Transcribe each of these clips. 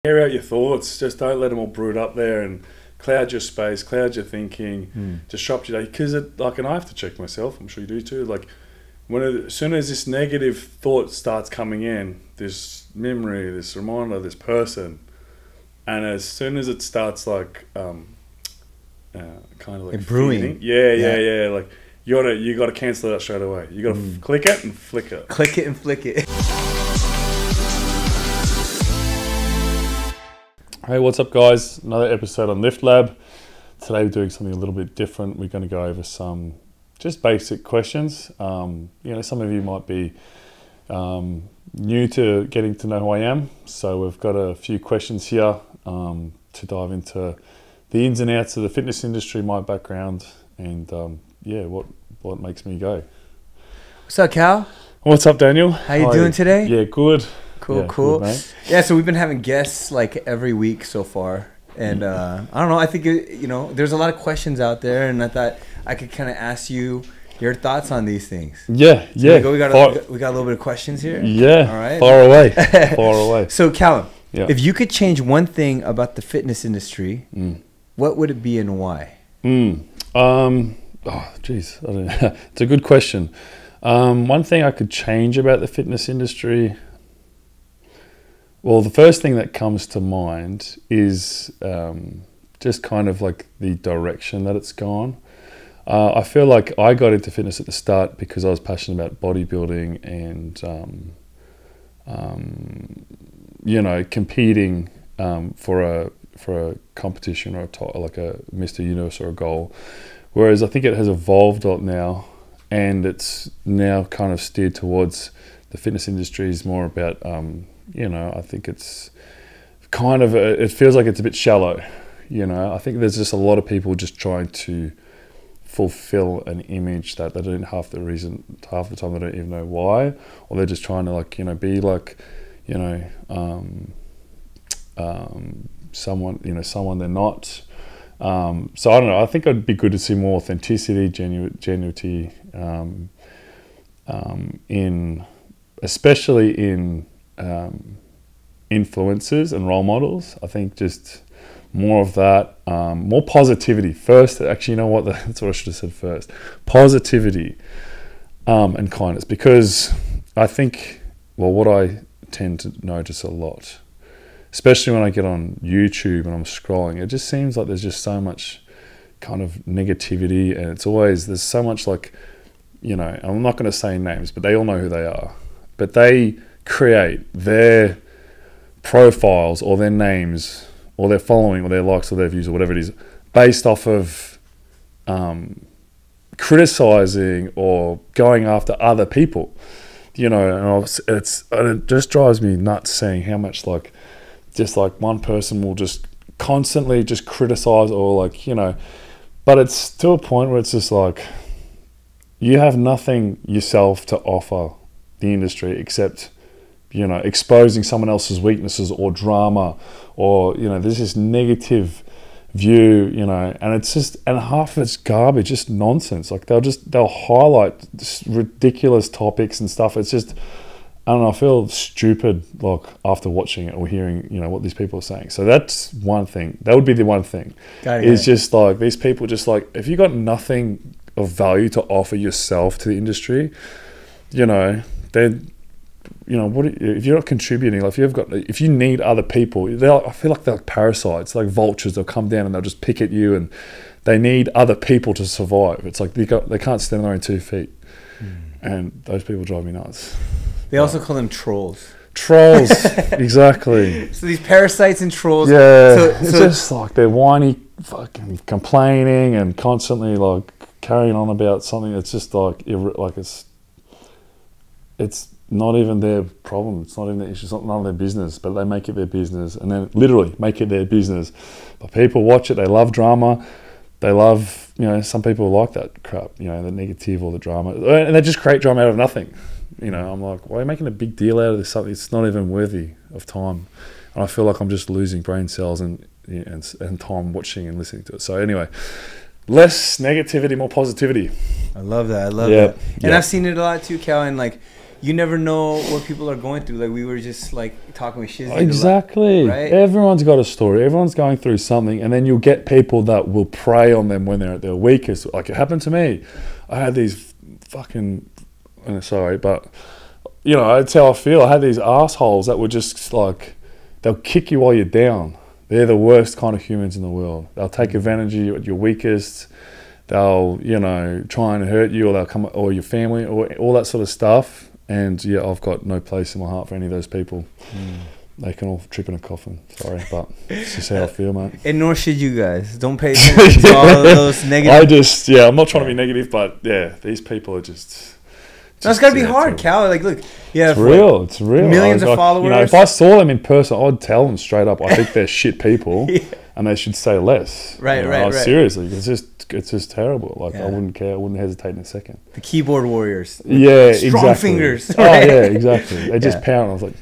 Air out your thoughts. Just don't let them all brood up there and cloud your space, cloud your thinking, disrupt your day. Because and I have to check myself. I'm sure you do too. Like as soon as this negative thought starts coming in, this memory, this reminder, this person, and as soon as it starts like kind of like brewing, yeah, like you gotta cancel it out straight away. You gotta click it and flick it. Click it and flick it. Hey, what's up guys? Another episode on Lift Lab. Today we're doing something a little bit different. We're going to go over some just basic questions. Some of you might be new to getting to know who I am. So we've got a few questions here to dive into the ins and outs of the fitness industry, my background, and what makes me go. What's up, Cal? What's up, Daniel? How you doing today? Yeah, good. Cool. Good, Yeah, so we've been having guests like every week so far, and I don't know. I think there's a lot of questions out there, and I thought I could kind of ask you your thoughts on these things. Yeah. We got a little bit of questions here. Yeah. All right. Far away. So, Calum, yeah. If you could change one thing about the fitness industry, what would it be and why? Oh, geez, I don't know. It's a good question. One thing I could change about the fitness industry. Well, the first thing that comes to mind is just kind of like the direction that it's gone. I feel like I got into fitness at the start because I was passionate about bodybuilding and competing for a competition or like a Mr. Universe or a goal. Whereas I think it has evolved a lot now, and it's now kind of steered towards the fitness industry is more about I think it's kind of it feels like it's a bit shallow. I think there's just a lot of people just trying to fulfill an image that they don't half the time they don't even know why, or they're just trying to be like someone they're not. So I don't know. I think it'd be good to see more authenticity, genuinity especially in influencers and role models. I think just more of that, more positivity first. Actually, you know what? That's what I should have said first. Positivity and kindness, because I think, what I tend to notice a lot, especially when I get on YouTube and I'm scrolling, it just seems like there's just so much kind of negativity, and there's so much I'm not going to say names, but they all know who they are. But they create their profiles or their names or their following or their likes or their views or whatever it is based off of criticizing or going after other people, and it just drives me nuts seeing how much one person will just constantly just criticize or but it's to a point where it's just you have nothing yourself to offer the industry except exposing someone else's weaknesses or drama, or there's this negative view, and it's just, and half of it's garbage, just nonsense. They'll highlight ridiculous topics and stuff. It's just, I don't know, I feel stupid after watching it or hearing what these people are saying. So that's one thing. That would be the one thing. Just these people just if you got nothing of value to offer yourself to the industry, then if you're not contributing, if you need other people, I feel like they're like parasites, like vultures. They'll come down and they'll just pick at you, and they need other people to survive. It's like they can't stand on their own 2 feet, and those people drive me nuts. They also call them trolls. Trolls, exactly. So these parasites and trolls. Yeah, it's just they're whiny, fucking complaining, and constantly carrying on about something that's just it's not even their problem. It's not even their issue. It's not none of their business, but they make it their business, and then literally make it their business. But people watch it. They love drama. They love, some people like that crap, the negative or the drama, and they just create drama out of nothing. I'm like, why are you making a big deal out of this? Something it's not even worthy of time, and I feel like I'm just losing brain cells and time watching and listening to it. So anyway, less negativity, more positivity. I love that. And I've seen it a lot too, Cal, and you never know what people are going through. Like we were just like talking with Shizzy. Exactly. Right? Everyone's got a story. Everyone's going through something, and then you'll get people that will prey on them when they're at their weakest. Like it happened to me. I had these fucking, sorry, but you know, that's how I feel. I had these assholes that were just like, they'll kick you while you're down. They're the worst kind of humans in the world. They'll take advantage of you at your weakest. They'll, you know, try and hurt you, or they'll come, or your family, or all that sort of stuff. And yeah, I've got no place in my heart for any of those people. They can all trip in a coffin. Sorry, but it's just how I feel, mate. And nor should you guys. Don't pay attention to all of those negative. I'm not trying to be negative, but yeah, these people are just. That's gotta be hard, Cal. Like, look, yeah, it's real. It's real. Millions of followers. You know, if I saw them in person, I'd tell them straight up. I think they're shit people, and they should say less. Right, you know, right. Seriously, it's just terrible. Like Yeah. I wouldn't care. I wouldn't hesitate in a second. The keyboard warriors. Yeah, strong exactly. fingers. Right? Oh yeah, exactly. They just Yeah. pound. I was like,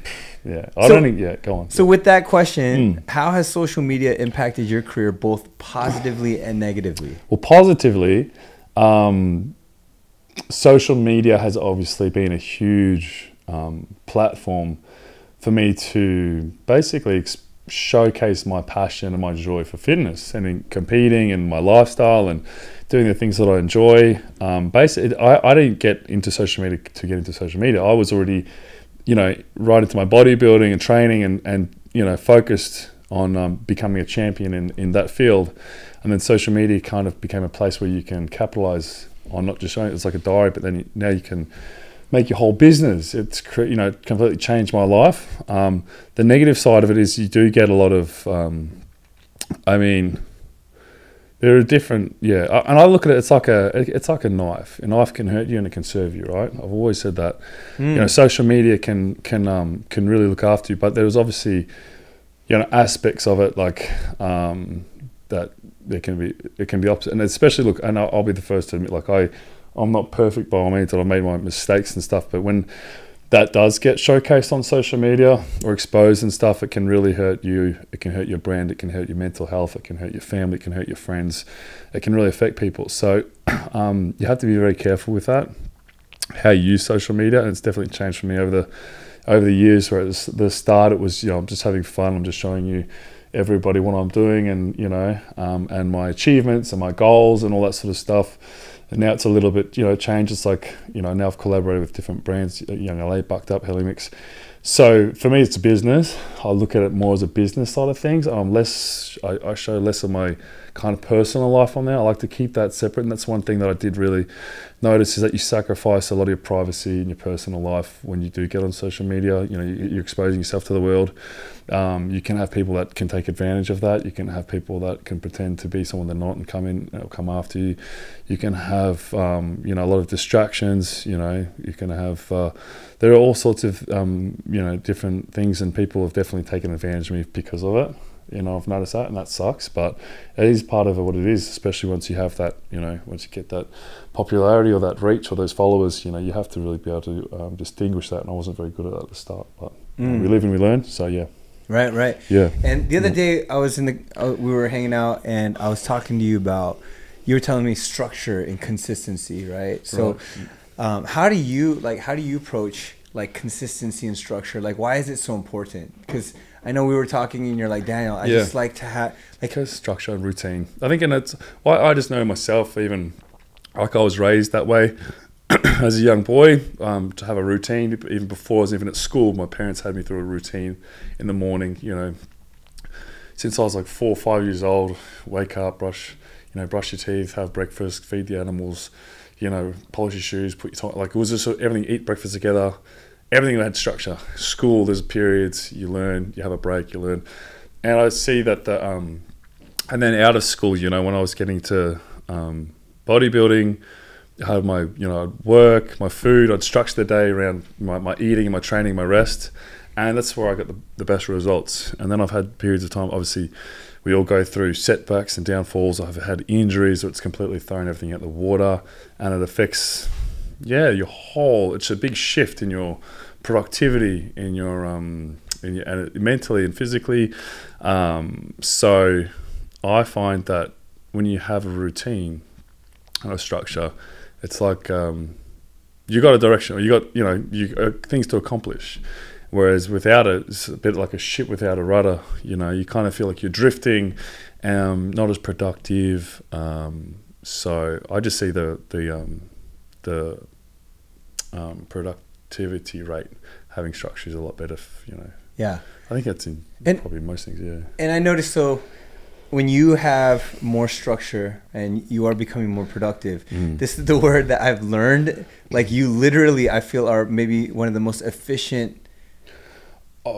yeah. I don't think. Yeah, go on. So with that question, how has social media impacted your career both positively and negatively? Well, positively, social media has obviously been a huge platform for me to basically showcase my passion and my joy for fitness and in competing and my lifestyle and doing the things that I enjoy. Basically, I didn't get into social media to get into social media. I was already, you know, right into my bodybuilding and training and you know, focused on becoming a champion in that field. And then social media kind of became a place where you can capitalize on not just showing it. It's like a diary, but then now you can make your whole business. It's, you know, completely changed my life. The negative side of it is you do get a lot of, I mean, there are different, and I look at it, it's like a knife. A knife can hurt you and it can serve you, right? I've always said that. You know, social media can really look after you, but there's obviously, you know, aspects of it like that it can be opposite, and especially look, and I'll be the first to admit, like I'm not perfect by all means, and I've made my mistakes and stuff, but when that does get showcased on social media or exposed and stuff, it can really hurt you. It can hurt your brand. It can hurt your mental health. It can hurt your family. It can hurt your friends. It can really affect people. So you have to be very careful with that, how you use social media. And it's definitely changed for me over the years, where at the start it was, you know, I'm just having fun. I'm just showing you everybody what I'm doing, and you know, and my achievements and my goals and all that sort of stuff. And now it's a little bit, you know, changed. It's like, you know, now I've collaborated with different brands, Young LA, Bucked Up, Helimix. So for me, it's a business. I look at it more as a business side of things. I show less of my kind of personal life on there. I like to keep that separate, and that's one thing that I did really notice, is that you sacrifice a lot of your privacy in your personal life when you do get on social media. You know, you're exposing yourself to the world. You can have people that can take advantage of that. You can have people that can pretend to be someone they're not and come after you. You can have you know, a lot of distractions. You know, you can have there are all sorts of you know, different things, and people have definitely taken advantage of me because of it. You know, I've noticed that, and that sucks, but it is part of what it is, especially once you have that, you know, once you get that popularity or that reach or those followers, you know, you have to really be able to distinguish that, and I wasn't very good at that at the start, but we live and we learn, so yeah. Right. Yeah. And the other day I was we were hanging out, and I was talking to you about, you were telling me structure and consistency, right? So how do you approach like consistency and structure? Like, why is it so important? Because I know we were talking and you're like, Daniel, I just like to have like structure and routine. I think, and it's why I just know myself, even like I was raised that way as a young boy, to have a routine. Even before I was even at school, my parents had me through a routine in the morning, you know, since I was like 4 or 5 years old. Wake up, brush your teeth, have breakfast, feed the animals, you know, polish your shoes, put your time, like it was just everything, eat breakfast together. Everything had structure. School, there's periods, you learn, you have a break, you learn. And I see that and then out of school, you know, when I was getting to bodybuilding, I had my, you know, I'd work, my food, I'd structure the day around my eating, my training, my rest. And that's where I got the best results. And then I've had periods of time, obviously, we all go through setbacks and downfalls. I've had injuries, so it's completely thrown everything out the water, and it affects, your whole, it's a big shift in your productivity, in your mentally and physically. So I find that when you have a routine and a structure, it's like you got a direction, or you got, you know, things to accomplish. Whereas without it, it's a bit like a ship without a rudder. You know, you kind of feel like you're drifting, not as productive. So I just see the productivity rate having structure is a lot better. You know. Yeah. I think that's in probably most things. Yeah. And I noticed, so when you have more structure and you are becoming more productive, this is the word that I've learned. Like, you literally, I feel, are maybe one of the most efficient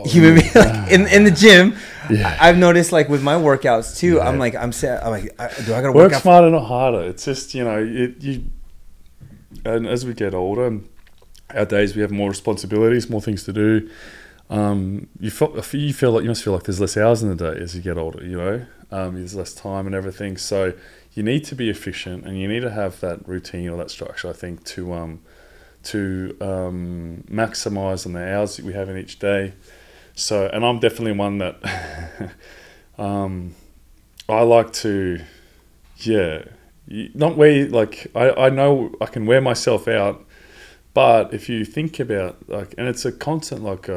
human beings, like, in the gym. Yeah. I've noticed, like, with my workouts too. Yeah. I'm like, do I gotta work smarter, not harder? It's just, you know, and as we get older, our days, we have more responsibilities, more things to do. You feel like, you must feel like there's less hours in the day as you get older, you know. There's less time and everything, so you need to be efficient, and you need to have that routine or that structure, I think, to maximize on the hours that we have in each day. So, and I'm definitely one that I like to, not wear, like, I know I can wear myself out, but if you think about, like, and it's a constant, like,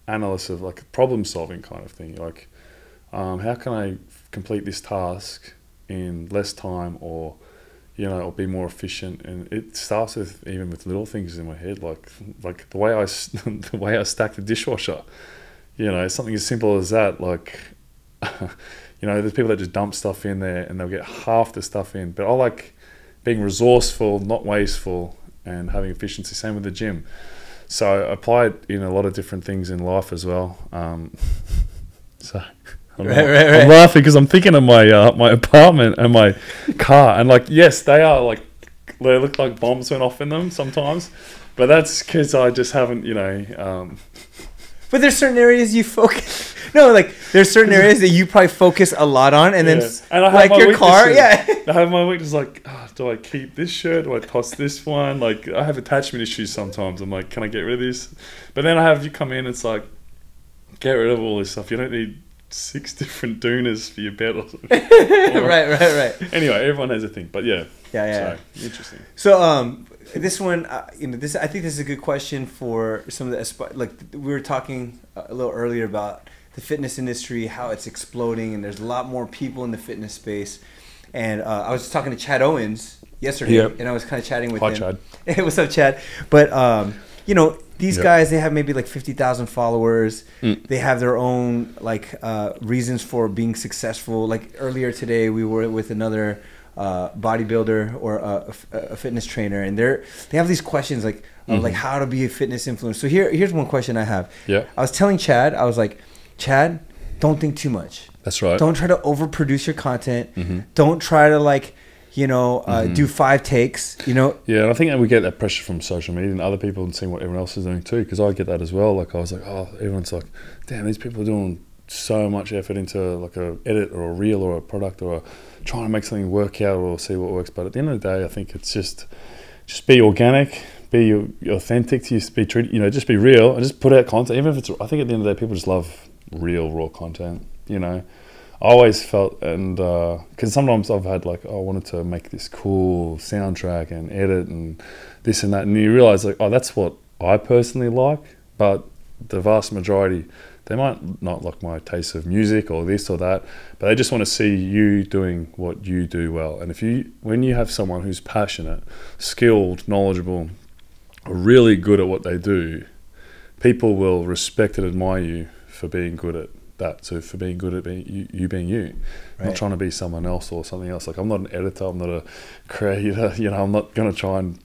analysis of, like, problem solving kind of thing, like, how can I complete this task in less time, or, you know, or be more efficient? And it starts with, even with little things in my head, like the way I stack the dishwasher. You know, something as simple as that. Like, you know, there's people that just dump stuff in there and they'll get half the stuff in. But I like being resourceful, not wasteful, and having efficiency. Same with the gym. So I apply it in a lot of different things in life as well. So I'm laughing because I'm thinking of my my apartment and my car, and, like, yes, they are, like, they look like bombs went off in them sometimes, but that's because I just haven't, you know. But there's certain areas you focus. No, like, there's certain areas that you probably focus a lot on, and then, and I have, like, your car. Yeah, I have my weakness. Like, do I keep this shirt? Do I toss this one? Like, I have attachment issues sometimes. I'm like, can I get rid of this? But then I have you come in. It's like, get rid of all this stuff. You don't need 6 different doonas for your bed or something. right. Anyway, everyone has a thing, but yeah. So, interesting. So this one, you know, I think this is a good question for some of the, like, we were talking a little earlier about the fitness industry, how it's exploding, and there's a lot more people in the fitness space. And I was talking to Chad Owens yesterday, and I was kind of chatting with him. Hi, Chad. Hey, what's up, Chad? But you know, these guys, they have maybe like 50,000 followers. They have their own, like, reasons for being successful. Like, earlier today, we were with another bodybuilder or a fitness trainer, and they have these questions, like, like, how to be a fitness influencer. So here's one question I have. I was telling Chad, I was like, Chad, don't think too much. That's right. Don't try to overproduce your content. Don't try to, like, you know, do 5 takes, you know. Yeah, and I think that we get that pressure from social media and other people and seeing what everyone else is doing too, because I get that as well. Like, I was like, oh, everyone's like, damn, these people are doing so much effort into, like, a edit or a reel or a product or trying to make something work out or see what works. But at the end of the day, I think it's just be organic, be authentic to you, be true, you know, just be real and just put out content. Even if it's, I think at the end of the day, people just love real, raw content, you know. I always felt, and because sometimes I've had, like, I wanted to make this cool soundtrack and edit and this and that, and you realize, like, oh, that's what I personally like, but the vast majority, they might not like my taste of music or this or that, but they just want to see you doing what you do well. And when you have someone who's passionate, skilled, knowledgeable, really good at what they do, people will respect and admire you for being good at that. So for being good at being you, not trying to be someone else or something else. Like, I'm not an editor, I'm not a creator, you know, I'm not going to try and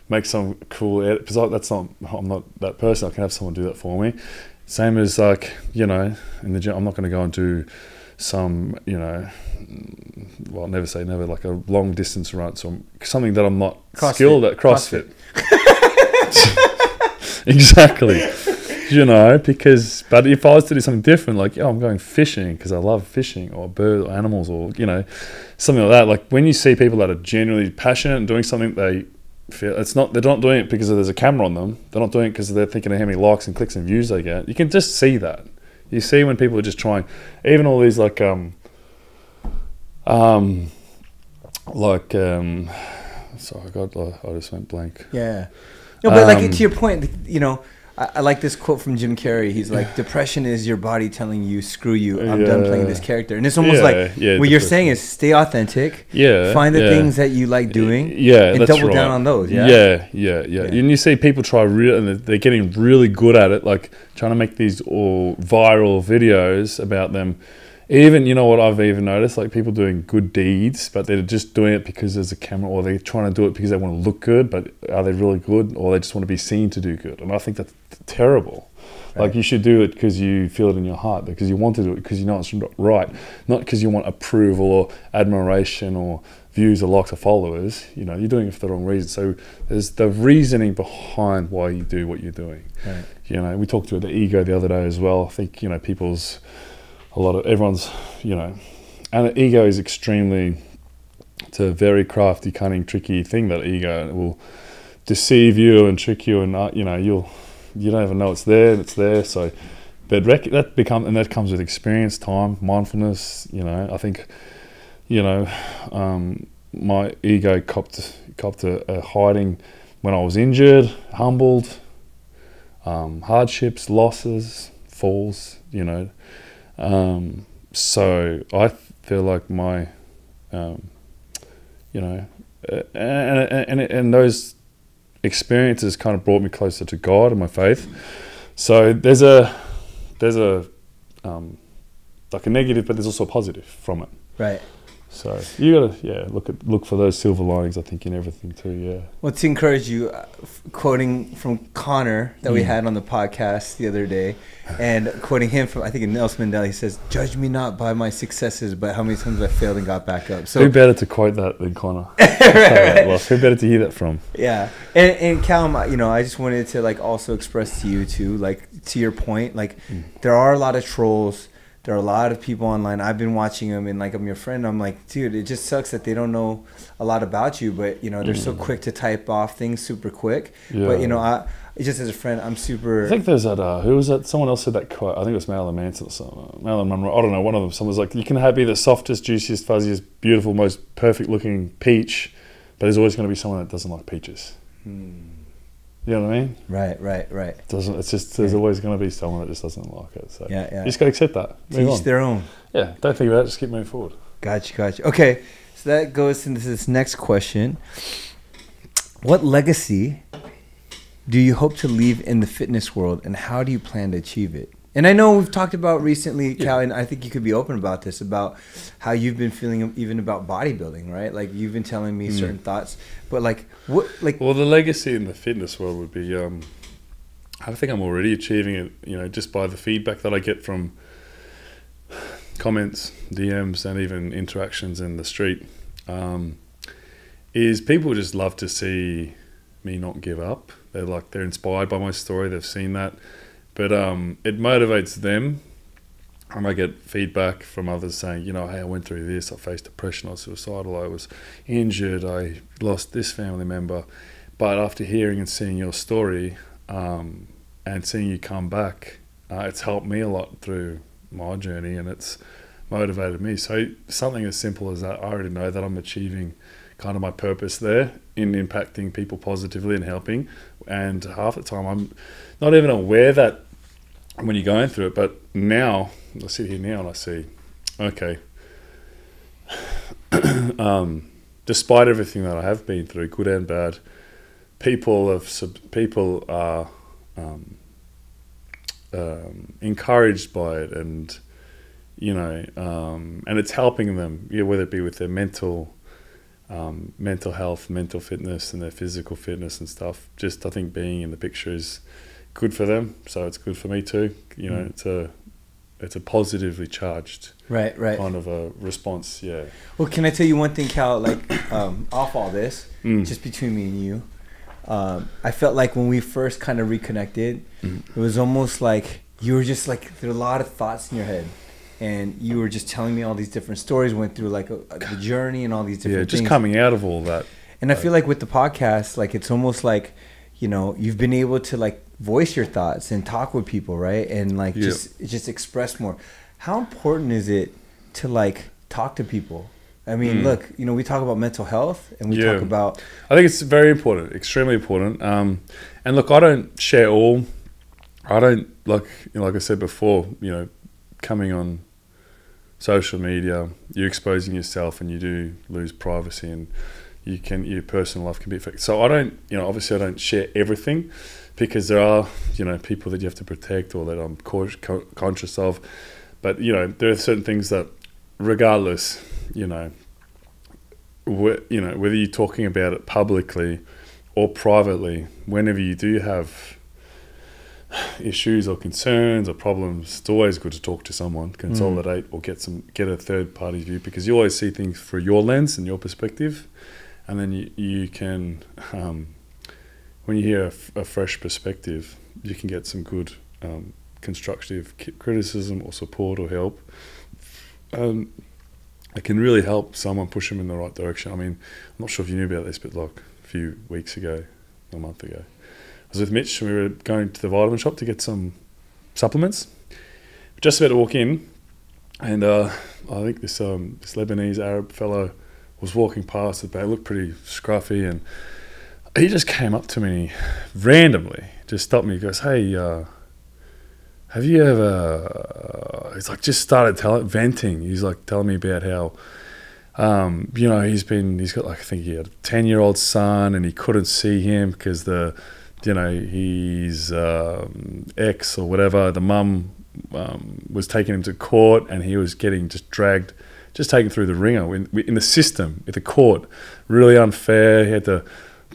make some cool edit, because I'm not that person. I can have someone do that for me. Same as, like, you know, in the gym, I'm not going to go and do some, you know, well, never say never, like a long distance run, so something that I'm not skilled at. CrossFit. Exactly. You know, but if I was to do something different, like, I'm going fishing because I love fishing, or birds or animals, or, you know, something like that. Like, when you see people that are genuinely passionate and doing something they feel, they're not doing it because there's a camera on them. They're not doing it because they're thinking of how many likes and clicks and views they get. You can just see that. You see when people are just trying, even all these, like, sorry, I just went blank. Yeah. No, but like to your point, you know, I like this quote from Jim Carrey. He's like, depression is your body telling you, screw you, I'm done playing this character. And it's almost like what you're saying is stay authentic. Find the things that you like doing. And double down on those. Yeah. And you see people try and they're getting really good at it, like trying to make these all viral videos about them. Even, you know what I've even noticed, like people doing good deeds, but they're just doing it because there's a camera, or they're trying to do it because they want to look good, but are they really good, or they just want to be seen to do good? And I think that's terrible. Right. Like you should do it because you feel it in your heart, because you want to do it, because you know it's right, not because you want approval or admiration or views or likes or followers. You know, you're doing it for the wrong reason. So there's the reasoning behind why you do what you're doing. Right. You know, we talked about the ego the other day as well. I think, you know, everyone's, you know, and the ego is it's a very crafty, cunning, tricky thing, that ego. It will deceive you and trick you, and you know, you don't even know it's there, and it's there. So, but that comes with experience, time, mindfulness. You know, I think, you know, my ego copped a hiding when I was injured, humbled, hardships, losses, falls. You know. So I feel like my, you know, and those experiences kind of brought me closer to God and my faith. So there's like a negative, but there's also a positive from it. Right. So you gotta look for those silver linings, I think, in everything too. Yeah. Well, to encourage you, quoting from Connor that we had on the podcast the other day, and quoting him from, I think, in Nelson Mandela, he says, "Judge me not by my successes, but how many times I failed and got back up." So who better to quote that than Connor? Right. Who better to hear that from? Yeah. And Calum, you know, I just wanted to like also express to you too, like to your point, like there are a lot of trolls. There are a lot of people online. I've been watching them, and like I'm your friend. I'm like, dude, it just sucks that they don't know a lot about you, but you know they're so quick to type off things super quick. Yeah. But you know, just as a friend, I'm super. I think there's that. Who was that? Someone else said that quote. I think it was Marilyn Manson or something. Marilyn Monroe. I don't know. One of them. Someone was like, "You can be the softest, juiciest, fuzziest, beautiful, most perfect-looking peach, but there's always going to be someone that doesn't like peaches." You know what I mean? Right. It's just there's always going to be someone that just doesn't like it. So yeah. You just got to accept that. To each their own. Yeah, don't think about it. Just keep moving forward. Gotcha. Okay, so that goes into this next question. What legacy do you hope to leave in the fitness world, and how do you plan to achieve it? And I know we've talked about recently, Cal, and I think you could be open about this, about how you've been feeling even about bodybuilding, right? Like you've been telling me certain thoughts, but like what, like. Well, the legacy in the fitness world would be, I think I'm already achieving it, you know, just by the feedback that I get from comments, DMs, and even interactions in the street, is people just love to see me not give up. They're inspired by my story. They've seen that. But it motivates them, and I get feedback from others saying, you know, hey, I went through this, I faced depression, I was suicidal, I was injured, I lost this family member. But after hearing and seeing your story and seeing you come back, it's helped me a lot through my journey, and it's motivated me. So something as simple as that, I already know that I'm achieving kind of my purpose there in impacting people positively and helping. And half the time I'm not even aware that when you're going through it, but now I sit here now and I see, okay, despite everything that I have been through, good and bad, people are encouraged by it, and you know, and it's helping them, whether it be with their mental health, mental fitness, and their physical fitness and stuff. Just I think being in the picture is good for them, so it's good for me too. You know, it's a positively charged right kind of a response. Yeah. Well, can I tell you one thing, Cal? Like off all this, just between me and you, I felt like when we first kind of reconnected, it was almost like you were just like there were a lot of thoughts in your head. And you were just telling me all these different stories, went through like the journey and all these different things. Just coming out of all that. And I feel like with the podcast, like it's almost like, you know, you've been able to like voice your thoughts and talk with people, right? And like just express more. How important is it to like talk to people I mean, look, you know, we talk about mental health and we talk about... I think it's very important, extremely important. And look, I don't share all. I don't, like, you know, like I said before, you know, coming on social media, you're exposing yourself and you do lose privacy and your personal life can be affected. So I don't, you know, obviously I don't share everything because there are, you know, people that you have to protect or that I'm conscious of. But, you know, there are certain things that regardless, you know, whether you're talking about it publicly or privately, whenever you do have issues or concerns or problems, it's always good to talk to someone, consolidate or get a third party view, because you always see things through your lens and your perspective, and then you can when you hear a fresh perspective, you can get some good constructive criticism or support or help. It can really help someone push them in the right direction. I mean, I'm not sure if you knew about this, but like a few weeks ago, a month ago, I was with Mitch and we were going to the vitamin shop to get some supplements. We're just about to walk in, and I think this Lebanese Arab fellow was walking past. They looked pretty scruffy, and he just came up to me randomly, just stopped me. He goes, "Hey, have you ever?" He's like, just started venting. He's like telling me about how, you know, he's got like, I think he had a 10-year-old son, and he couldn't see him because his ex or whatever, the mum was taking him to court, and he was getting just taken through the ringer in the system, at the court. Really unfair. He had to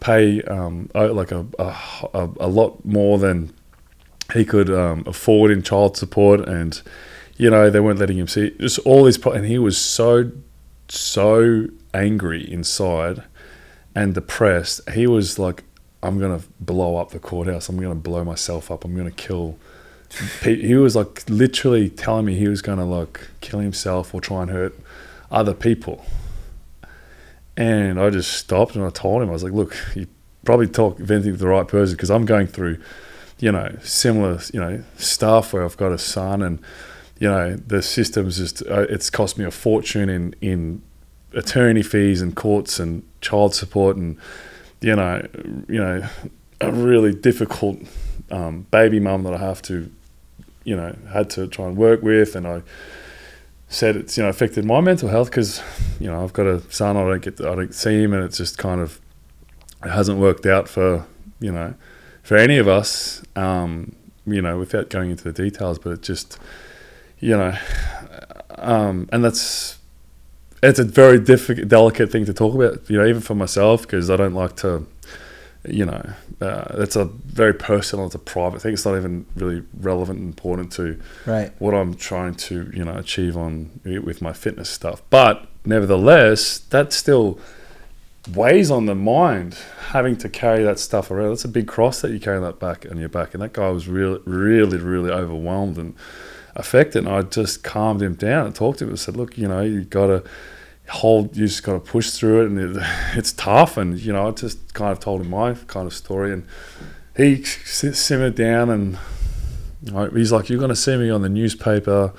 pay like a lot more than he could afford in child support, and you know, they weren't letting him see just all this, and he was so angry inside and depressed. He was like, "I'm gonna blow up the courthouse. I'm gonna blow myself up. I'm gonna kill." He was like literally telling me he was gonna like kill himself or try and hurt other people. And I just stopped and I told him, I was like, "Look, you probably venting to the right person, because I'm going through, you know, similar, you know, stuff where I've got a son, and you know, the system's just it's cost me a fortune in attorney fees and courts and child support, and you know, a really difficult baby mum that I have to, you know, had to try and work with." And I said it's, you know, affected my mental health because, you know, I've got a son, I don't see him, and it's just kind of, it hasn't worked out for, you know, for any of us, you know, without going into the details, but it just, you know, and it's a very delicate thing to talk about, you know, even for myself, because I don't like to, you know, it's a very personal, it's a private thing. It's not even really relevant and important to what I'm trying to, you know, achieve with my fitness stuff. But nevertheless, that still weighs on the mind, having to carry that stuff around. That's a big cross that you carry that back on your back. And that guy was really, really, really overwhelmed and affected. And I just calmed him down and talked to him and said, "Look, you know, you just got to push through it, and it's tough." And, you know, I just kind of told him my kind of story, and he simmered down, and he's like, "You're going to see me on the newspaper,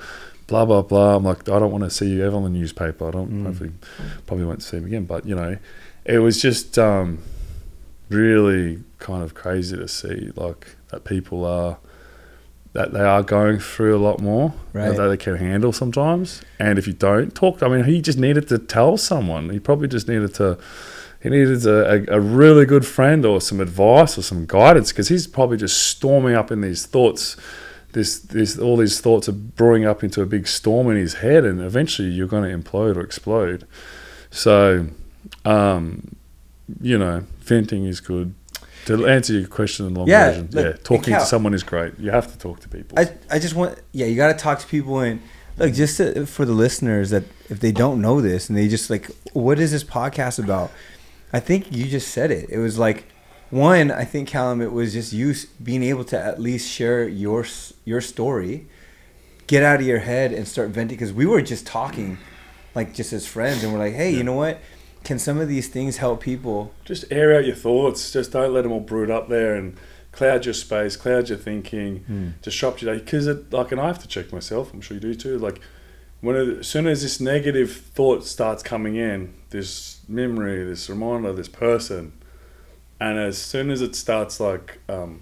blah, blah, blah." I'm like, "I don't want to see you ever on the newspaper. I don't, hopefully, probably won't see him again." But, you know, it was just really kind of crazy to see, like, that people that they are going through a lot more that they can handle sometimes. And if you don't talk, I mean, he just needed to tell someone. He probably just needed a really good friend or some advice or some guidance, because he's probably just storming up in these thoughts. All these thoughts are brewing up into a big storm in his head, and eventually you're going to implode or explode. So, you know, venting is good. To answer your question in long version, talking to someone is great. You have to talk to people. I just want, you got to talk to people. And look, just for the listeners that if they don't know this and they just like, what is this podcast about? I think you just said it. It was like, one, I think, Calum, it was just you being able to at least share your story, get out of your head and start venting. Because we were just talking, like, just as friends, and we're like, hey, you know what? Can some of these things help people? Just air out your thoughts. Just don't let them all brood up there and cloud your space, cloud your thinking, disrupt your day. Because, like, and I have to check myself, I'm sure you do too, like, as soon as this negative thought starts coming in, this memory, this reminder, this person, and as soon as it starts like kind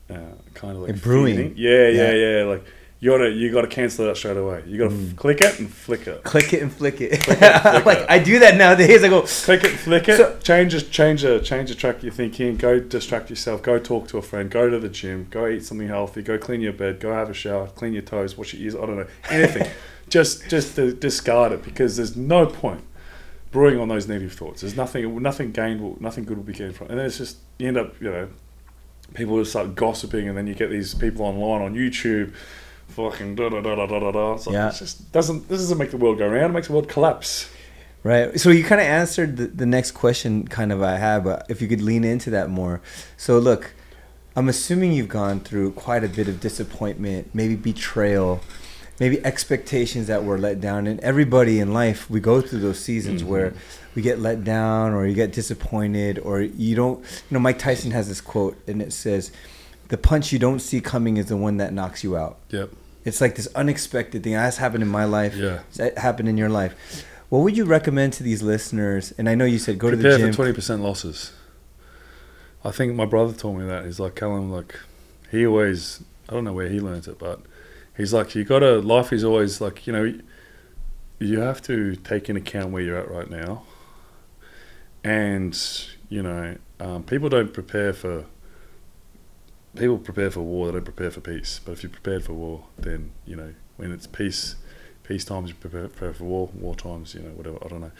of like brewing, feeding, yeah, like you gotta cancel it out straight away. You gotta click it and flick it. Click it and flick it. Like I do that nowadays. I go click it, flick it. So, change the track you're thinking. Go distract yourself. Go talk to a friend. Go to the gym. Go eat something healthy. Go clean your bed. Go have a shower. Clean your toes. Wash your ears. I don't know, anything. just to discard it, because there's no point brewing on those negative thoughts. There's nothing gained. Nothing good will be gained from it. And then it's just you end up people just start gossiping, and then you get these people online on YouTube. Fucking da da da da da da. It's like, it just doesn't make the world go round. It makes the world collapse. Right. So you kind of answered the next question kind of I had, but if you could lean into that more. So look, I'm assuming you've gone through quite a bit of disappointment, maybe betrayal, maybe expectations that were let down. And everybody in life, we go through those seasons where we get let down, or you get disappointed, or you don't. Mike Tyson has this quote, and it says, "The punch you don't see coming is the one that knocks you out." Yep. It's like this unexpected thing. That's happened in my life. Yeah. It's happened in your life. What would you recommend to these listeners? And I know you said go Prepare to the gym. For 20% losses. I think my brother told me that. He's like, Calum, like, he always, I don't know where he learned it, but he's like, life is always like, you have to take into account where you're at right now. And, people prepare for war, they don't prepare for peace. But if you're prepared for war, then, when it's peace times, you prepare for war times, whatever, I don't know.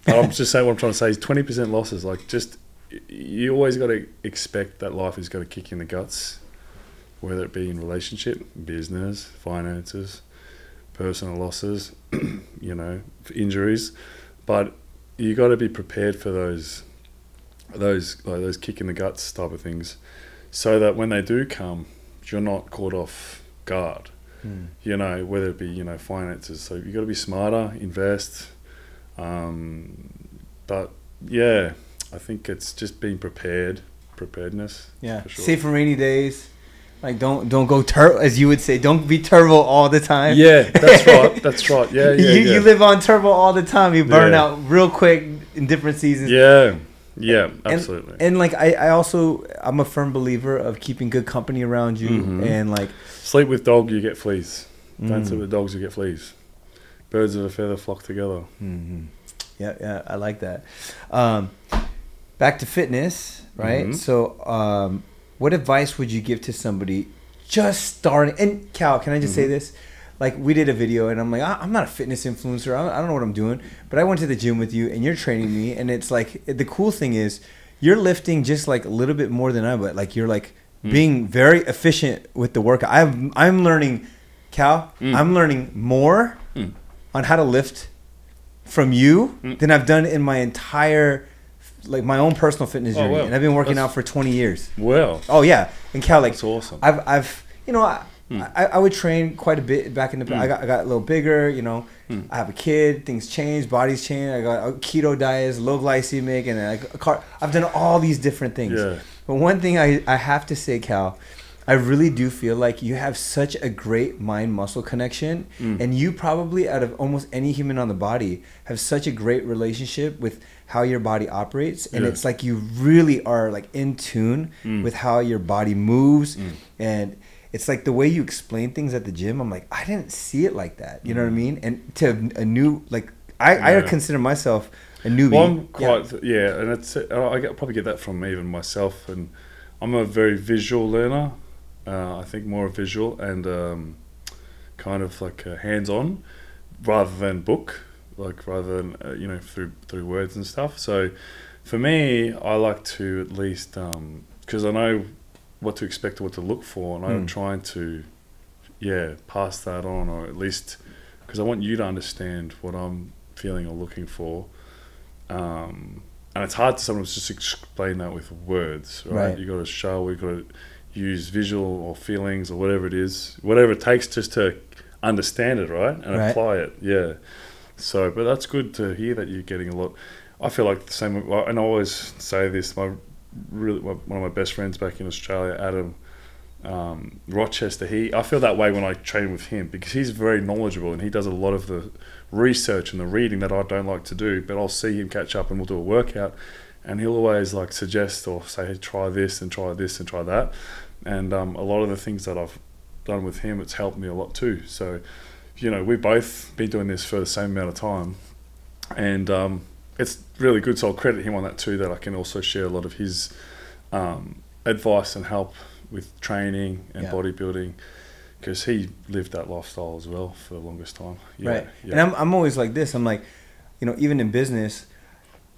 But I'm just saying, what I'm trying to say is 20% losses, like, just, you always got to expect that life is going to kick you in the guts, whether it be in relationship, business, finances, personal losses, injuries. But you got to be prepared for those kick in the guts type of things, so that when they do come, you're not caught off guard. Whether it be finances. So you got to be smarter, invest. But yeah, I think it's just being preparedness. Yeah, for sure. Save for rainy days. Like don't go as you would say. Don't be turbo all the time. Yeah, that's right. Yeah. You live on turbo all the time. You burn out real quick in different seasons. Yeah, absolutely. And like I'm a firm believer of keeping good company around you, and like sleep with dog, you get fleas. Don't sleep with dogs, you get fleas. Birds of a feather flock together. Yeah, I like that. Back to fitness, right? So, what advice would you give to somebody just starting? And Cal, can I just say this? Like, we did a video, and I'm like, I'm not a fitness influencer. I don't know what I'm doing. But I went to the gym with you, and you're training me. And it's like, the cool thing is, you're lifting just like a little bit more than I, but like you're like being very efficient with the workout. I'm learning, Cal, I'm learning more on how to lift from you than I've done in my entire, like my own personal fitness journey. And I've been working out for 20 years. Well. Oh, yeah. And Cal, like, that's awesome. I would train quite a bit back in the I got a little bigger, I have a kid, things change, bodies change. I got a keto diet, low glycemic, and then I've done all these different things. Yeah. But one thing I have to say, Cal, I really do feel like you have such a great mind-muscle connection, and you probably, out of almost any human on the body, have such a great relationship with how your body operates, and it's like you really are like in tune with how your body moves, and it's like the way you explain things at the gym. I'm like, I didn't see it like that. You know what I mean? And to a new, like, I consider myself a newbie. Well, I'm quite, and it's, I probably get that from even myself. And I'm a very visual learner. I think more visual and kind of like hands-on rather than book, like rather than, through words and stuff. So for me, I like to at least, because I know what to expect or what to look for, and I'm trying to pass that on, or at least because I want you to understand what I'm feeling or looking for, and it's hard to sometimes just explain that with words, right? You got to show, you got to use visual or feelings or whatever it is, whatever it takes just to understand it, right? And apply it. So but that's good to hear that you're getting a lot. I feel like the same, and I always say this, one of my best friends back in Australia, Adam, Rochester. I feel that way when I train with him because he's very knowledgeable and he does a lot of the research and the reading that I don't like to do. But I'll see him catch up and we'll do a workout, and he'll always like suggest or say, hey, try this and try this and try that. And a lot of the things that I've done with him, it's helped me a lot too. So, you know, we've both been doing this for the same amount of time, and it's really good. So I'll credit him on that too, that I can also share a lot of his advice and help with training and bodybuilding, because he lived that lifestyle as well for the longest time. Right. And I'm always like this. I'm like, you know, even in business,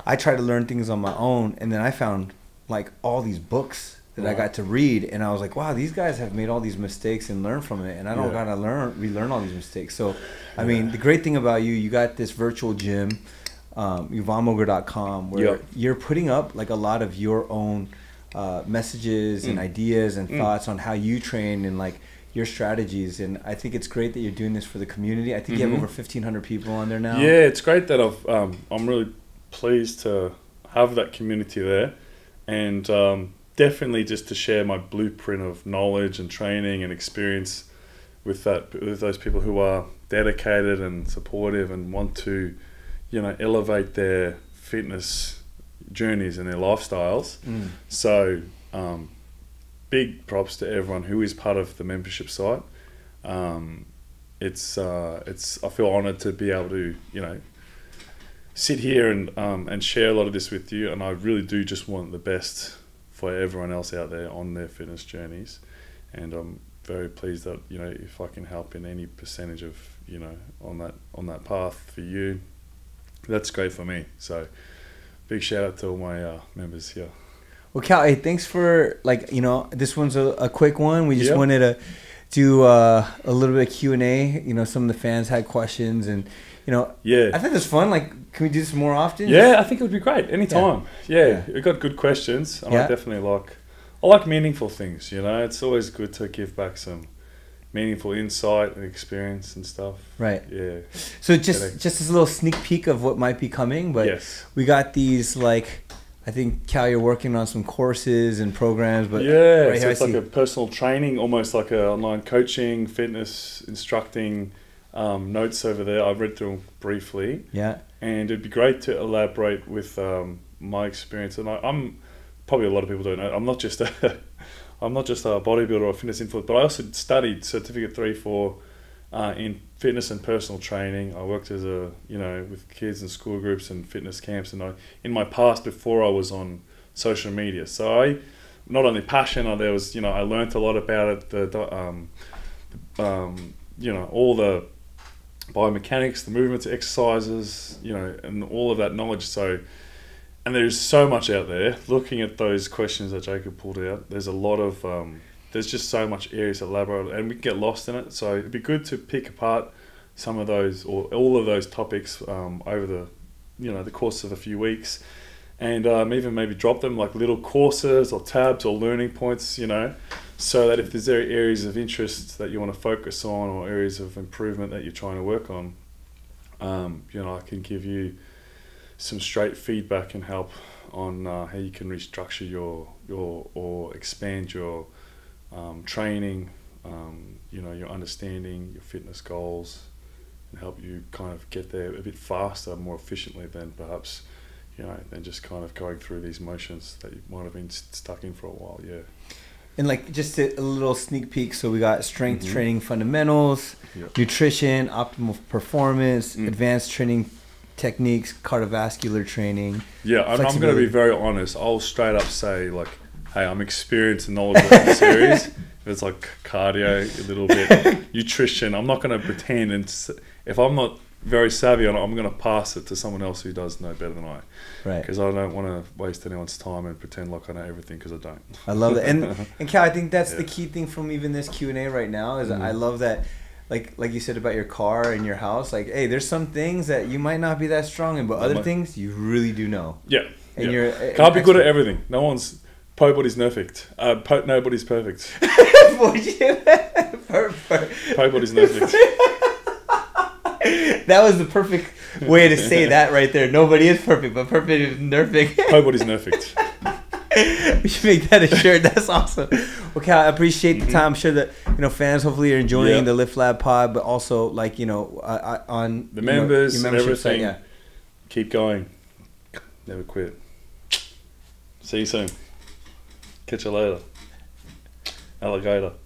I try to learn things on my own, and then I found like all these books that I got to read, and I was like, wow, these guys have made all these mistakes and learn from it, and I don't gotta relearn all these mistakes. So, I mean, the great thing about you got this virtual gym, Moger.com, where you're putting up like a lot of your own messages and ideas and thoughts on how you train and like your strategies. And I think it's great that you're doing this for the community. I think you have over 1,500 people on there now. Yeah, it's great that I'm really pleased to have that community there, and definitely just to share my blueprint of knowledge and training and experience with those people who are dedicated and supportive and want to, you know, elevate their fitness journeys and their lifestyles. So big props to everyone who is part of the membership site. It's I feel honored to be able to, you know, sit here and share a lot of this with you, and I really do just want the best for everyone else out there on their fitness journeys, and I'm very pleased that, you know, if I can help in any percentage of, you know, on that path for you, that's great for me. So big shout out to all my members here. Well, Cal, hey, thanks for, like, you know, this one's a quick one. We just wanted to do a little bit of Q&A. You know, some of the fans had questions, and, you know, I think it's fun. Like, can we do this more often? Yeah, I think it would be great. Anytime. Yeah. We got good questions, and I definitely like meaningful things, you know. It's always good to give back some meaningful insight and experience and stuff. Right. Yeah. So just this little sneak peek of what might be coming, but we got these, like, I think, Cal, you're working on some courses and programs, but right so it's like a personal training, almost like a online coaching, fitness instructing notes over there. I've read through them briefly. Yeah. And it'd be great to elaborate with my experience. And I'm probably, a lot of people don't know, I'm not just a bodybuilder or fitness influencer, but I also studied Certificate 3-4 in fitness and personal training. I worked as with kids and school groups and fitness camps, and in my past, before I was on social media. So I not only passionate, there was, I learned a lot about it, all the biomechanics, the movements, exercises, and all of that knowledge. So, and there's so much out there. Looking at those questions that Jacob pulled out, there's a lot of there's just so much areas to elaborate, and we can get lost in it. So it'd be good to pick apart some of those or all of those topics over the course of a few weeks, and even maybe drop them like little courses or tabs or learning points, so that if there's areas of interest that you want to focus on or areas of improvement that you're trying to work on, I can give you some straight feedback and help on how you can restructure your or expand your training, your understanding, your fitness goals, and help you kind of get there a bit faster, more efficiently than perhaps, than just kind of going through these motions that you might have been stuck in for a while. Yeah. And like just a little sneak peek, so we got strength training fundamentals, nutrition, optimal performance, advanced training techniques, cardiovascular training. Yeah, I'm going to be very honest. I'll straight up say, like, hey, I'm experienced and knowledgeable in this series. If it's like cardio, a little bit, nutrition, I'm not going to pretend. And if I'm not very savvy on it, I'm going to pass it to someone else who does know better than I. Right. Because I don't want to waste anyone's time and pretend like I know everything, because I don't. I love that. And Cal, I think that's the key thing from even this Q&A right now is I love that, like you said about your car and your house, like, hey, there's some things that you might not be that strong in, but other things you really do know. Yeah. And you're can't be good at everything. Nobody's perfect. Nobody's perfect. Nobody's perfect. That was the perfect way to say that right there. Nobody is perfect, but perfect is perfect. Nobody's perfect. We should make that a shirt. That's awesome. Okay, I appreciate the time. I'm sure that fans hopefully are enjoying Yeah. the Lift Lab pod, but also like on The members your and membership everything. site, yeah. Keep going. Never quit. See you soon. Catch you later. Alligator.